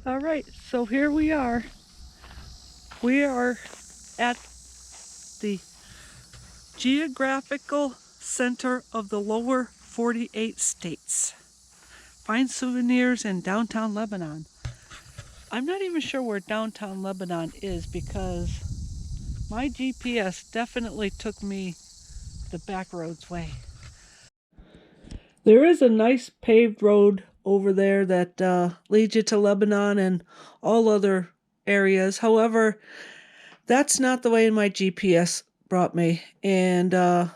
All right, so here we are. We are at the Geographical Center of the lower 48 states. Find souvenirs in downtown Lebanon. I'm not even sure where downtown Lebanon is because my GPS definitely took me the back roads way. There is a nice paved road over there that leads you to Lebanon and all other areas. However, that's not the way my GPS brought me. And, well,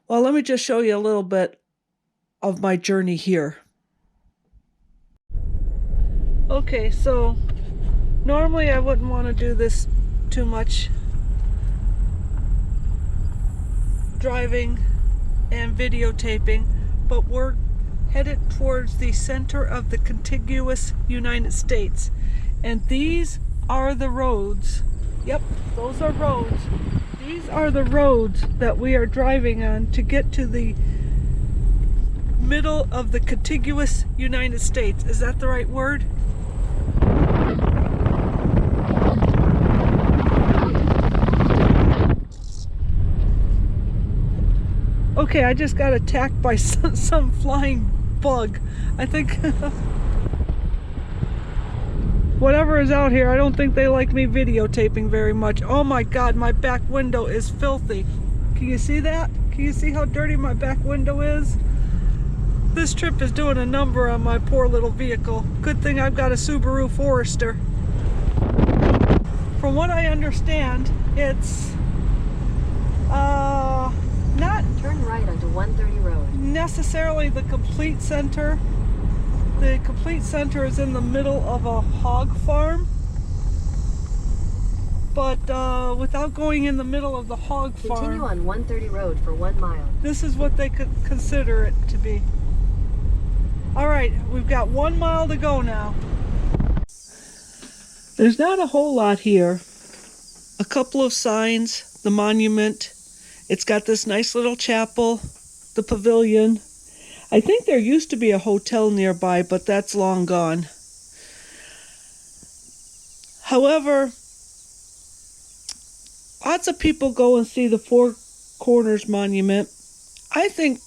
let me just show you a little bit of my journey here. Okay, so normally I wouldn't want to do this too much driving and videotaping, but we're headed towards the center of the contiguous United States. And these are the roads. Yep, those are roads. These are the roads that we are driving on to get to the middle of the contiguous United States. Is that the right word? Okay, I just got attacked by some flying bug. I think whatever is out here, I don't think they like me videotaping very much. Oh my God, my back window is filthy. Can you see that? Can you see how dirty my back window is? This trip is doing a number on my poor little vehicle. Good thing I've got a Subaru Forester. From what I understand, it's not turn right onto 130 road. Necessarily the complete center. The complete center is in the middle of a hog farm. But without going in the middle of the hog farm, continue on 130 road for 1 mile. This is what they could consider it to be. All right, we've got 1 mile to go now. There's not a whole lot here. A couple of signs, the monument. It's got this nice little chapel, the pavilion. I think there used to be a hotel nearby, but that's long gone. However, lots of people go and see the Four Corners Monument. I think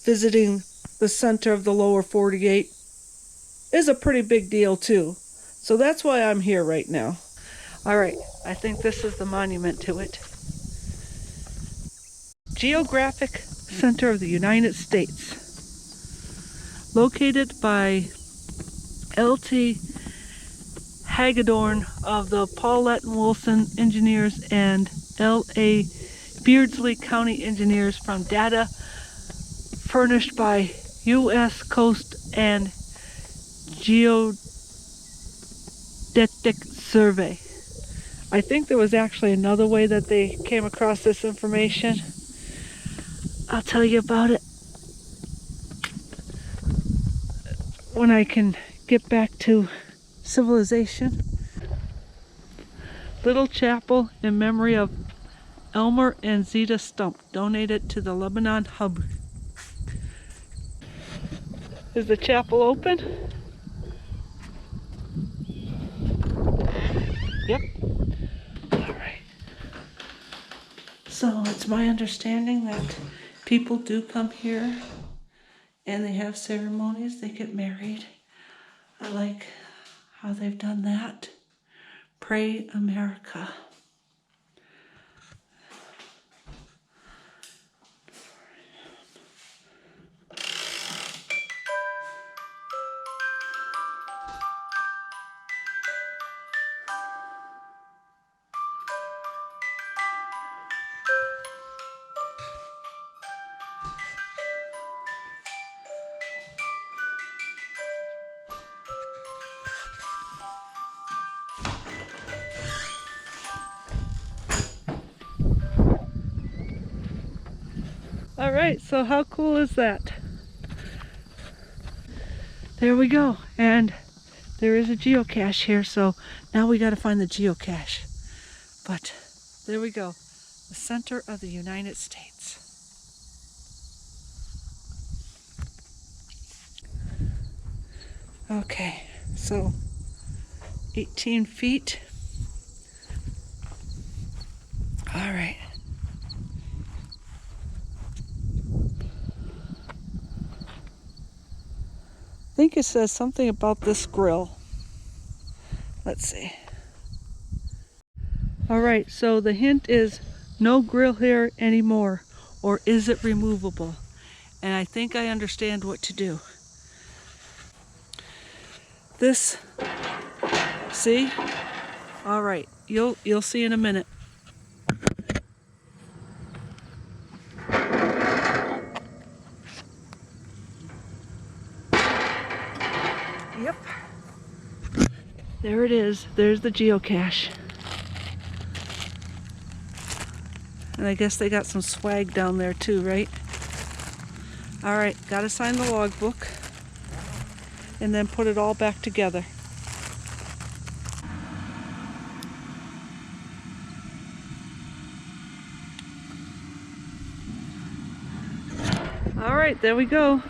visiting the center of the lower 48 is a pretty big deal too. So that's why I'm here right now. All right, I think this is the monument to it. Geographic Center of the United States. Located by L.T. Hagedorn of the Paulette and Wilson Engineers and L.A. Beardsley County Engineers from data furnished by U.S. Coast and Geodetic Survey. I think there was actually another way that they came across this information. I'll tell you about it when I can get back to civilization. Little chapel in memory of Elmer and Zeta Stump, donated to the Lebanon Hub. Is the chapel open? Yep. All right. So it's my understanding that people do come here and they have ceremonies, they get married. I like how they've done that. Pray America. All right, so how cool is that? There we go, and there is a geocache here, so now we got to find the geocache. But there we go, the center of the United States. Okay, so 18 feet. All right. I think it says something about this grill. Let's see. All right, so the hint is no grill here anymore, or is it removable? And I think I understand what to do. This, see? All right, you'll see in a minute. Yep. There it is. There's the geocache. And I guess they got some swag down there too, right? All right, gotta sign the logbook and then put it all back together. All right, there we go.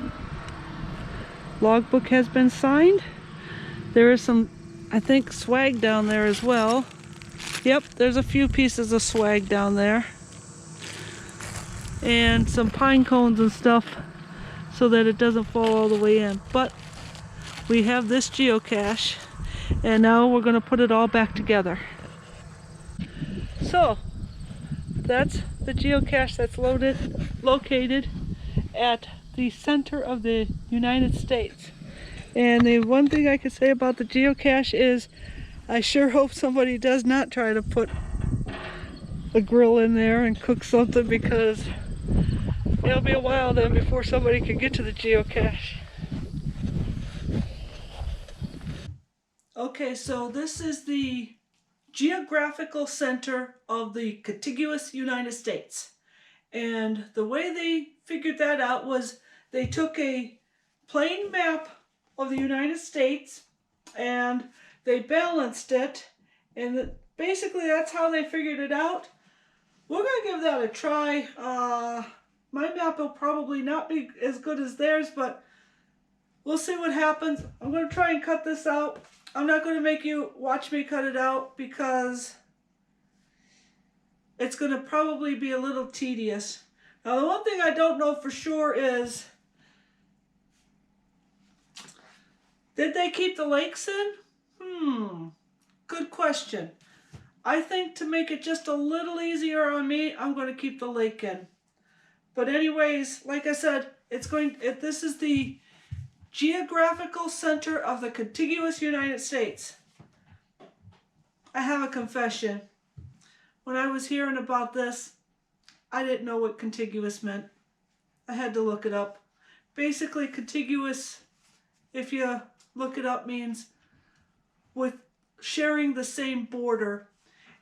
Logbook has been signed. There is some, I think, swag down there as well. Yep, there's a few pieces of swag down there. And some pine cones and stuff so that it doesn't fall all the way in. But we have this geocache, and now we're going to put it all back together. So that's the geocache that's located at the center of the United States. And the one thing I can say about the geocache is I sure hope somebody does not try to put a grill in there and cook something, because it'll be a while then before somebody can get to the geocache. Okay, so this is the Geographical Center of the contiguous United States. And the way they figured that out was they took a plain map of the United States and they balanced it, and basically that's how they figured it out. We're going to give that a try. My map will probably not be as good as theirs, but we'll see what happens. I'm going to try and cut this out. I'm not going to make you watch me cut it out because it's going to probably be a little tedious. Now, the one thing I don't know for sure is, did they keep the lakes in? Good question. I think to make it just a little easier on me, I'm going to keep the lake in. But anyways, like I said, this is the Geographical Center of the contiguous United States. I have a confession. When I was hearing about this, I didn't know what contiguous meant. I had to look it up. Basically, contiguous, if you look it up, means with sharing the same border.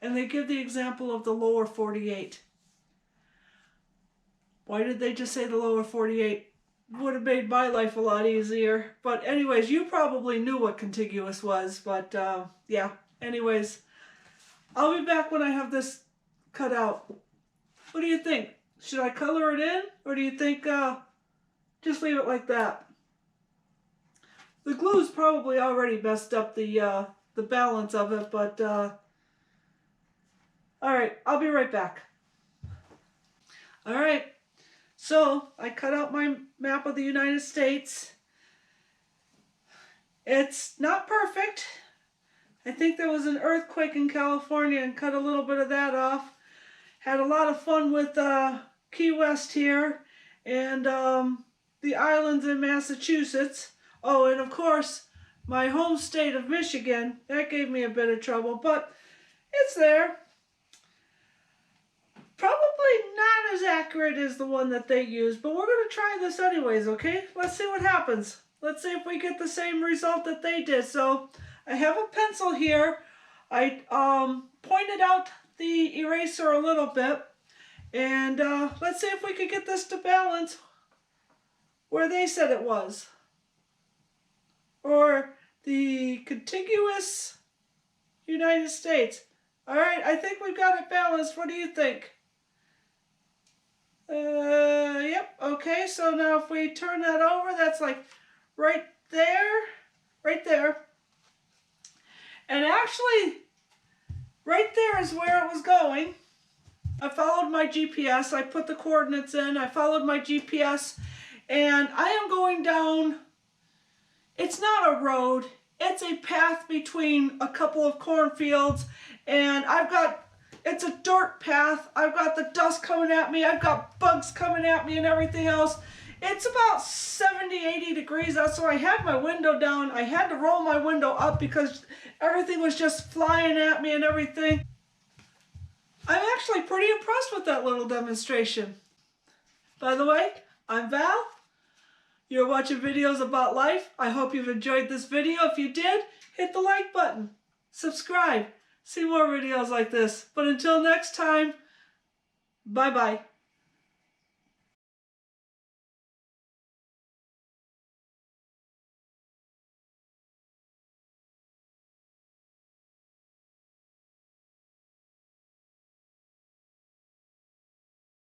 And they give the example of the lower 48. Why did they just say the lower 48? Would have made my life a lot easier. But anyways, you probably knew what contiguous was. But yeah, anyways, I'll be back when I have this cut out. What do you think? Should I color it in? Or do you think just leave it like that? The glue's probably already messed up the balance of it, but alright, I'll be right back. Alright, so I cut out my map of the United States. It's not perfect. I think there was an earthquake in California and cut a little bit of that off. Had a lot of fun with Key West here and the islands in Massachusetts. Oh, and of course, my home state of Michigan. That gave me a bit of trouble, but it's there. Probably not as accurate as the one that they used, but we're going to try this anyways, okay? Let's see what happens. Let's see if we get the same result that they did. So I have a pencil here. I pointed out the eraser a little bit, and let's see if we could get this to balance where they said it was, or the contiguous United States. All right, I think we've got it balanced. What do you think? Yep, okay, so now if we turn that over, that's like right there, right there. And actually, right there is where it was going. I followed my GPS. I put the coordinates in. I followed my GPS. And I am going down, it's not a road. It's a path between a couple of cornfields. And it's a dirt path. I've got the dust coming at me. I've got bugs coming at me and everything else. It's about 70, 80 degrees out, so I had my window down. I had to roll my window up because everything was just flying at me and everything. I'm actually pretty impressed with that little demonstration. By the way, I'm Val. You're watching videos about life. I hope you've enjoyed this video. If you did, hit the like button. Subscribe. See more videos like this. But until next time, bye-bye.